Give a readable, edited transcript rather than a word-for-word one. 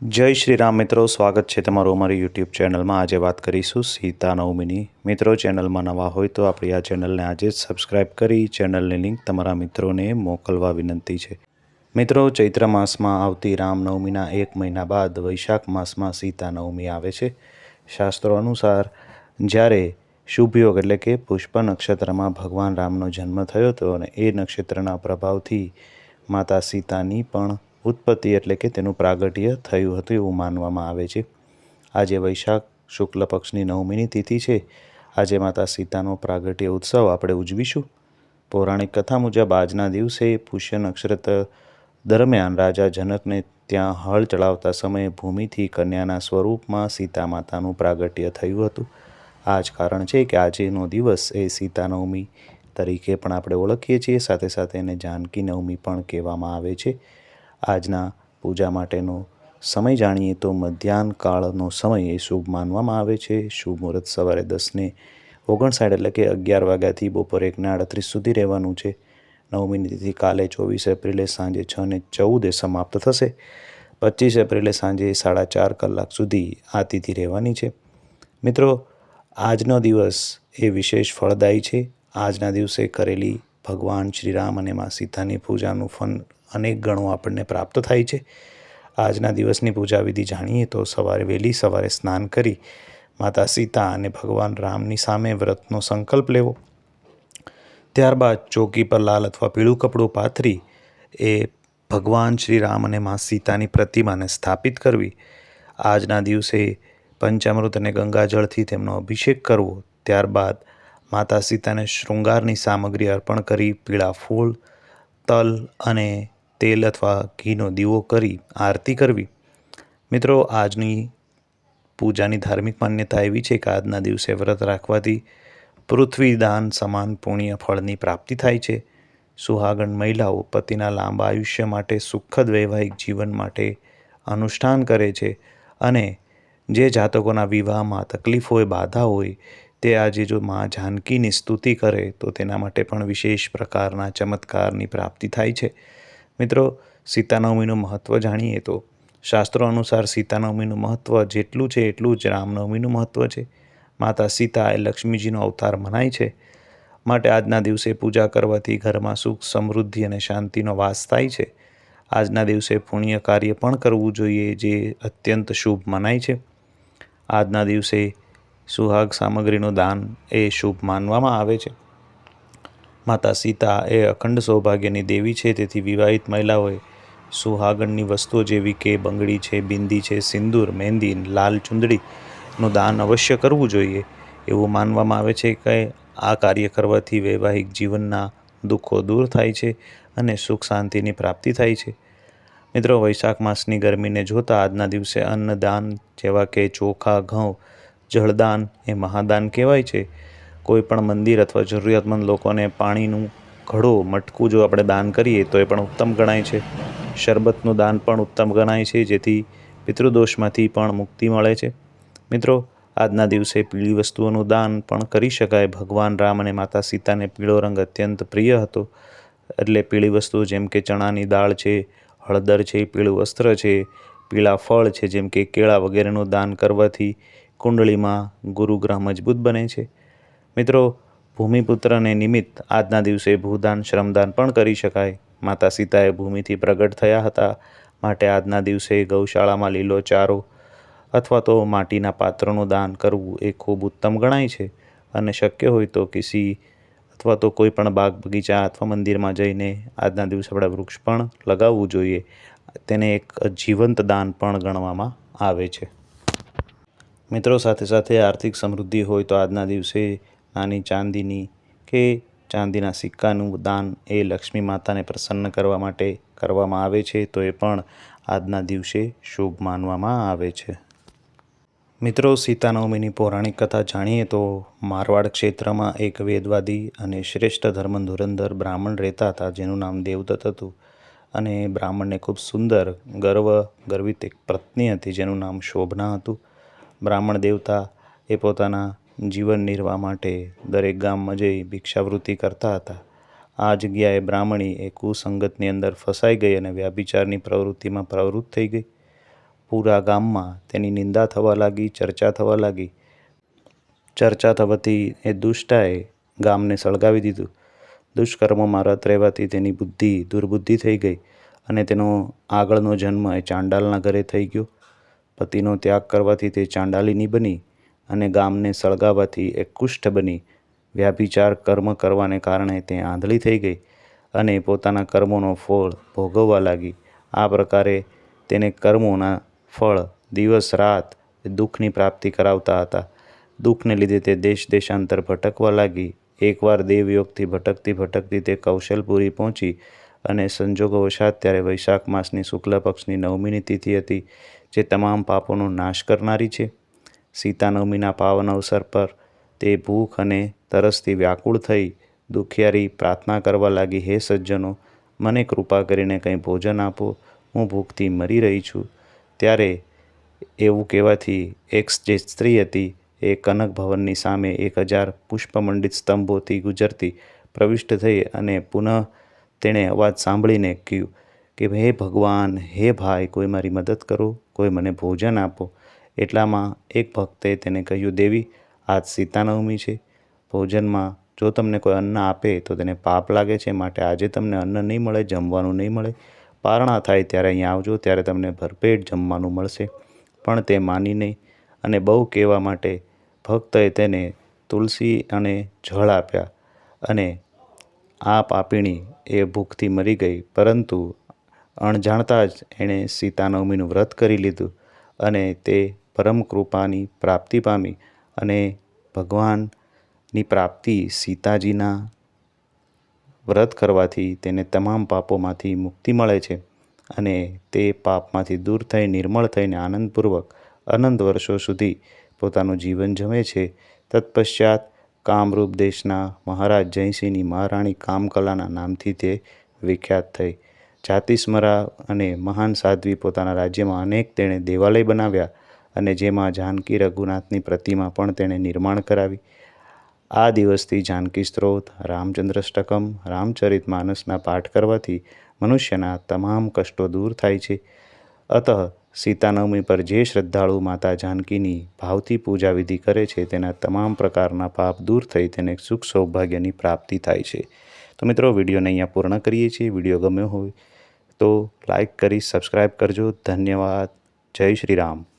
જય શ્રી રામ મિત્રો, સ્વાગત છે તમારું અમારી યુટ્યુબ ચેનલમાં। આજે વાત કરીશું સીતા નવમીની। મિત્રો, ચેનલમાં નવા હોય તો આપણી આ ચેનલને આજે જ સબસ્ક્રાઈબ કરી ચેનલની લિંક તમારા મિત્રોને મોકલવા વિનંતી છે। મિત્રો, ચૈત્ર માસમાં આવતી રામનવમીના 1 મહિના બાદ વૈશાખ માસમાં સીતા નવમી આવે છે। શાસ્ત્રો અનુસાર જ્યારે શુભયોગ એટલે કે પુષ્પ નક્ષત્રમાં ભગવાન રામનો જન્મ થયો હતો અને એ નક્ષત્રના પ્રભાવથી માતા સીતાની પણ ઉત્પત્તિ એટલે કે તેનું પ્રાગટ્ય થયું હતું એવું માનવામાં આવે છે। આજે વૈશાખ શુક્લ પક્ષની નવમીની તિથિ છે। આજે માતા સીતાનો પ્રાગટ્ય ઉત્સવ આપણે ઉજવીશું। પૌરાણિક કથા મુજબ આજના દિવસે પુષ્ય નક્ષત્ર દરમિયાન રાજા જનકને ત્યાં હળ ચલાવતા સમયે ભૂમિથી કન્યાના સ્વરૂપમાં સીતા માતાનું પ્રાગટ્ય થયું હતું। આ જ કારણ છે કે આજનો દિવસ એ સીતા નવમી તરીકે પણ આપણે ઓળખીએ છીએ। સાથે સાથે એને જાનકી નવમી પણ કહેવામાં આવે છે। આજના પૂજા માટેનો સમય જાણીએ તો મધ્યાહન કાળનો સમય એ શુભ માનવામાં આવે છે। શુભ મુહૂર્ત સવારે 10:59 એટલે કે 11 વાગ્યાથી બપોરે 1:38 સુધી રહેવાનું છે। નવમીની તિથિ કાલે 24 એપ્રિલે સાંજે 6:14 સમાપ્ત થશે। 25 એપ્રિલે સાંજે 4:30 કલાક સુધી આ તિથિ રહેવાની છે। મિત્રો, આજનો દિવસ એ વિશેષ ફળદાયી છે। આજના દિવસે કરેલી ભગવાન શ્રીરામ અને મા સીતાની પૂજાનું ફળ અનેક ગણો આપણને પ્રાપ્ત થાય છે। આજના દિવસની પૂજા વિધિ જાણીએ તો વહેલી સવારે સ્નાન કરી માતા સીતા અને ભગવાન રામની સામે વ્રતનો સંકલ્પ લેવો। ત્યારબાદ ચોકી પર લાલ અથવા પીળું કપડું પાથરી એ ભગવાન શ્રી રામ અને મા સીતાની પ્રતિમાને સ્થાપિત કરવી। આજના દિવસે પંચામૃત અને ગંગાજળથી તેમનો અભિષેક કરવો। ત્યારબાદ માતા સીતાને શૃંગારની સામગ્રી અર્પણ કરી પીળા ફૂલ, તલ અને તેલ અથવા ઘીનો દીવો કરી આરતી કરવી। મિત્રો, આજની પૂજાની ધાર્મિક માન્યતા એવી છે કે આજના દિવસે વ્રત રાખવાથી પૃથ્વીદાન સમાન પુણ્ય ફળની પ્રાપ્તિ થાય છે। સુહાગણ મહિલાઓ પતિના લાંબા આયુષ્ય માટે સુખદ વૈવાહિક જીવન માટે અનુષ્ઠાન કરે છે અને જે જાતકોના વિવાહમાં તકલીફ હોય, બાધા હોય, તે આજે જો મા જાનકીની સ્તુતિ કરે તો તેના માટે પણ વિશેષ પ્રકારના ચમત્કારની પ્રાપ્તિ થાય છે। મિત્રો, સીતાનવમીનું મહત્ત્વ જાણીએ તો શાસ્ત્રો અનુસાર સીતાનવમીનું મહત્ત્વ જેટલું છે એટલું જ રામનવમીનું મહત્ત્વ છે। માતા સીતા એ લક્ષ્મીજીનો અવતાર મનાય છે, માટે આજના દિવસે પૂજા કરવાથી ઘરમાં સુખ, સમૃદ્ધિ અને શાંતિનો વાસ થાય છે। આજના દિવસે પુણ્ય કાર્ય પણ કરવું જોઈએ, જે અત્યંત શુભ મનાય છે। આજના દિવસે સુહાગ સામગ્રીનું દાન એ શુભ માનવામાં આવે છે। માતા સીતા એ અખંડ સૌભાગ્યની દેવી છે, તેથી વિવાહિત મહિલાઓએ સુહાગણની વસ્તુઓ જેવી કે બંગડી છે, બિંદી છે, સિંદૂર, મહેંદી, લાલ ચુંદડીનું દાન અવશ્ય કરવું જોઈએ। એવું માનવામાં આવે છે કે આ કાર્ય કરવાથી વૈવાહિક જીવનના દુઃખો દૂર થાય છે અને સુખ શાંતિની પ્રાપ્તિ થાય છે। મિત્રો, વૈશાખ માસની ગરમીને જોતા આજના દિવસે અન્નદાન જેવા કે ચોખા, ઘઉં, જળદાન એ મહાદાન કહેવાય છે। કોઈ પણ મંદિર અથવા જરૂરિયાતમંદ લોકોને પાણીનું ઘડો, મટકું જો આપણે દાન કરીએ તો એ પણ ઉત્તમ ગણાય છે। શરબતનું દાન પણ ઉત્તમ ગણાય છે, જેથી પિતૃદોષમાંથી પણ મુક્તિ મળે છે। મિત્રો, આજના દિવસે પીળી વસ્તુઓનું દાન પણ કરી શકાય। ભગવાન રામ અને માતા સીતાને પીળો રંગ અત્યંત પ્રિય હતો, એટલે પીળી વસ્તુઓ જેમ કે ચણાની દાળ છે, હળદર છે, પીળું વસ્ત્ર છે, પીળા ફળ છે જેમ કે કેળા વગેરેનું દાન કરવાથી કુંડળીમાં ગુરુગ્રહ મજબૂત બને છે। મિત્રો, ભૂમિપુત્રને નિમિત્ત આજના દિવસે ભૂદાન, શ્રમદાન પણ કરી શકાય। માતા સીતાએ ભૂમિથી પ્રગટ થયા હતા, માટે આજના દિવસે ગૌશાળામાં લીલો ચારો અથવા તો માટીના પાત્રનું દાન કરવું એ ખૂબ ઉત્તમ ગણાય છે અને શક્ય હોય તો અથવા તો કોઈ પણ બાગ બગીચા અથવા મંદિરમાં જઈને આજના દિવસે આપણે વૃક્ષ પણ લગાવવું જોઈએ। તેને એક જીવંત દાન પણ ગણવામાં આવે છે। મિત્રો, સાથે સાથે આર્થિક સમૃદ્ધિ હોય તો આજના દિવસે નાની ચાંદીની કે ચાંદીના સિક્કાનું દાન એ લક્ષ્મી માતાને પ્રસન્ન કરવા માટે કરવામાં આવે છે, તો એ પણ આજના દિવસે શુભ માનવામાં આવે છે। મિત્રો, સીતાનવમીની પૌરાણિક કથા જાણીએ તો મારવાડ ક્ષેત્રમાં એક વેદવાદી અને શ્રેષ્ઠ ધર્મ ધુરંધર બ્રાહ્મણ રહેતા હતા, જેનું નામ દેવદત્ત હતું અને બ્રાહ્મણને ખૂબ સુંદર, ગર્વિત એક પત્ની હતી, જેનું નામ શોભના હતું। બ્રાહ્મણ દેવતા એ પોતાના જીવન નિર્વાહ માટે દરેક ગામમાં જઈ ભિક્ષાવૃત્તિ કરતા હતા। આ જગ્યાએ બ્રાહ્મણી એ કુસંગતની અંદર ફસાઈ ગઈ અને વ્યાભિચારની પ્રવૃત્તિમાં પ્રવૃત્ત થઈ ગઈ। પૂરા ગામમાં તેની નિંદા થવા લાગી, ચર્ચા થવા લાગી. ચર્ચા થવાથી એ દુષ્ટાએ ગામને સળગાવી દીધું. દુષ્કર્મોમાં રત રહેવાથી તેની બુદ્ધિ દુર્બુદ્ધિ થઈ ગઈ અને તેનો આગળનો જન્મ એ ચાંડાલના ઘરે થઈ ગયો. પતિનો ત્યાગ કરવાથી તે ચાંડાલિની બની અને ગામને સળગાવવાથી એ કુષ્ઠ બની. વ્યાભિચાર કર્મ કરવાને કારણે તે આંધળી થઈ ગઈ અને પોતાના કર્મોનો ફળ ભોગવવા લાગી. આ પ્રકારે તેને કર્મોના ફળ દિવસ રાત દુઃખની પ્રાપ્તિ કરાવતા હતા. દુઃખને લીધે તે દેશ દેશાંતર ભટકવા લાગી. એકવાર દેવયોગથી ભટકતી તે કૌશલપુરી પહોંચી અને સંજોગવશાત ત્યારે વૈશાખ માસની શુક્લ પક્ષની 9મીની તિથિ હતી, જે તમામ પાપોનો નાશ કરનારી છે. સીતા નવમીના પાવન અવસર પર તે ભૂખ અને તરસથી વ્યાકુળ થઈ દુખિયારી પ્રાર્થના કરવા લાગી, હે સજ્જનો, મને કૃપા કરીને કંઈ ભોજન આપો, હું ભૂખથી મરી રહી છું. ત્યારે એવું કહેવાથી એક જે સ્ત્રી હતી એ કનક ભવનની સામે 1000 પુષ્પમંડિત સ્તંભોથી ગુજરતી પ્રવિષ્ટ થઈ અને પુનઃ તેણે અવાજ સાંભળીને કહ્યું કે હે ભગવાન, હે ભાઈ, કોઈ મારી મદદ કરો, કોઈ મને ભોજન આપો. એટલામાં એક ભક્તે તેને કહ્યું, દેવી, આજ સીતાનવમી છે. ભોજનમાં જો તમને કોઈ અન્ન આપે તો તેને પાપ લાગે છે, માટે આજે તમને અન્ન નહીં મળે, જમવાનું નહીં મળે. પારણા થાય ત્યારે અહીંયા આવજો, ત્યારે તમને ભરપેટ જમવાનું મળશે. પણ તે માની નહીં અને બહુ કહેવા માટે ભક્તએ તેને તુલસી અને જળ આપ્યા અને આ પાપીણી એ ભૂખથી મરી ગઈ. પરંતુ અણજાણતા જ એણે સીતાનવમીનું વ્રત કરી લીધું અને તે પરમ કૃપાની પ્રાપ્તિ પામી અને ભગવાનની પ્રાપ્તિ સીતાજીના વ્રત કરવાથી તેને તમામ પાપોમાંથી મુક્તિ મળે છે અને તે પાપમાંથી દૂર થઈ નિર્મળ થઈને આનંદપૂર્વક અનંત વર્ષો સુધી પોતાનું જીવન જમે છે. તત્પશ્ચાત કામરૂપ દેશના મહારાજ જયસિંહની મહારાણી કામકલાના નામથી તે વિખ્યાત થઈ. જાતિસ્મરા અને મહાન સાધ્વી પોતાના રાજ્યમાં અનેક તેણે દેવાલય બનાવ્યા અને જેમાં જાનકી રઘુનાથની પ્રતિમા પણ તેણે નિર્માણ કરાવી. આ દિવસથી જાનકી સ્ત્રોત, રામચંદ્રષ્ટકમ, રામચરિતમાનસના પાઠ કરવાથી મનુષ્યના તમામ કષ્ટો દૂર થાય છે. અતઃ સીતાનવમી પર જે શ્રદ્ધાળુ માતા જાનકીની ભાવથી પૂજા વિધિ કરે છે તેના તમામ પ્રકારના પાપ દૂર થઈ તેને સુખ સૌભાગ્યની પ્રાપ્તિ થાય છે. તો મિત્રો, વિડીયોને અહીંયા પૂર્ણ કરીએ છીએ. વિડીયો ગમ્યો હોય તો લાઈક કરી સબસ્ક્રાઈબ કરજો. ધન્યવાદ. જય શ્રી રામ.